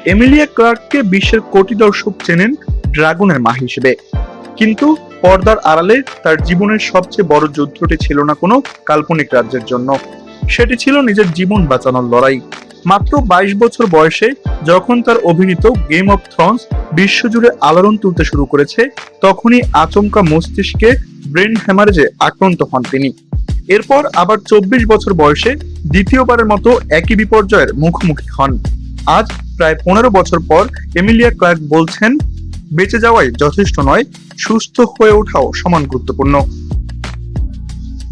Emilia ক্লার্ককে বিশ্বের কোটি দর্শক চেনেন ড্রাগনের মা হিসেবে, কিন্তু পর্দার আড়ালে তার জীবনের সবচেয়ে বড় যুদ্ধটি ছিল না কোনো কাল্পনিক রাজ্যের জন্য, সেটি ছিল নিজের জীবন বাঁচানোর লড়াই। মাত্র 22 বছর বয়সে যখন তার অভিনীত গেম অফ থ্রোনস বিশ্বজুড়ে আলোড়ন তুলতে শুরু করেছে, তখনই আচমকা মস্তিষ্কে ব্রেন হ্যামারেজে আক্রান্ত হন তিনি। এরপর আবার 24 বছর বয়সে দ্বিতীয়বারের মতো একই বিপর্যয়ের মুখোমুখি হন। আজ প্রায় 15 বছর পর এমিলিয়া ক্লার্ক বলছেন, বেঁচে যাওয়াই যথেষ্ট নয়, সুস্থ হয়ে ওঠাও সমান গুরুত্বপূর্ণ।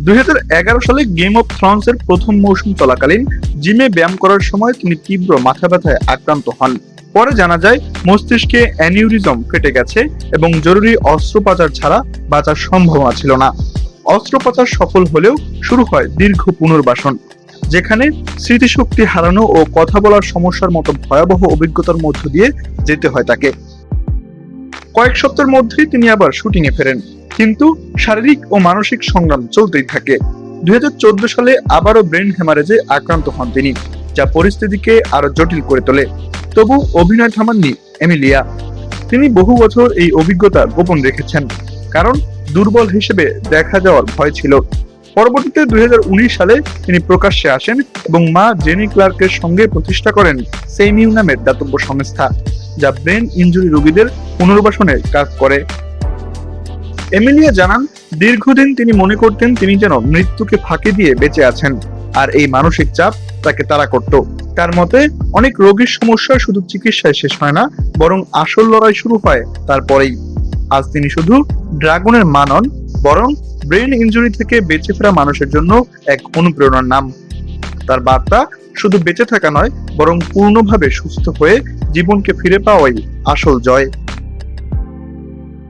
2011 সালে গেম অফ থ্রোনস এর প্রথম মৌসুম চলাকালীন জিমে ব্যায়াম করার সময় তিনি তীব্র মাথা ব্যথায় আক্রান্ত হন। পরে জানা যায় মস্তিষ্কে অ্যানিউরিজম ফেটে গেছে এবং জরুরি অস্ত্রোপচার ছাড়া বাঁচার সম্ভাবনা ছিল না। অস্ত্রোপচার সফল হলেও শুরু হয় দীর্ঘ পুনর্বাসন, যেখানে স্মৃতিশক্তি হারানো ও কথা বলার সমস্যার মতো ভয়াবহ অভিজ্ঞতার মধ্য দিয়ে যেতে হয় তাকে। কয়েক সপ্তাহের মধ্যেই তিনি আবার শুটিং এ ফেরেন, কিন্তু শারীরিক ও মানসিক সংগ্রাম চলতেই থাকে। 2014 সালে আবারও ব্রেন হ্যামারেজে আক্রান্ত হন তিনি, যা পরিস্থিতিকে আরো জটিল করে তোলে। তবু অভিনয় থামাননি এমিলিয়া। তিনি বহু বছর এই অভিজ্ঞতা গোপন রেখেছেন, কারণ দুর্বল হিসেবে দেখা যাওয়ার ভয় ছিল। পরবর্তীতে 2019 সালে তিনি প্রকাশ্যে আসেন এবং মা জেনি ক্লার্কের সঙ্গে প্রতিষ্ঠা করেন সেইমিউ নামের দাতব্য সংস্থা, যা ব্রেন ইনজুরি রোগীদের পুনর্বাসনের কাজ করে। এমিলিয়া জানান, দীর্ঘদিন তিনি মনে করতেন তিনি যেন মৃত্যুকে ফাঁকি দিয়ে বেঁচে আছেন, আর এই মানসিক চাপ তাকে তাড়া করত। তার মতে, অনেক রোগীর সমস্যা শুধু চিকিৎসায় শেষ হয় না, বরং আসল লড়াই শুরু হয় তারপরেই। আজ তিনি শুধু ড্রাগনের মা নন, বরং ব্রেন ইনজুরি থেকে বেঁচে ফেরা মানুষের জন্য এক অনুপ্রেরণার নাম। তার বার্তা শুধু বেঁচে থাকা নয়, বরং পূর্ণভাবে সুস্থ হয়ে জীবনকে ফিরে পাওয়াই আসল জয়।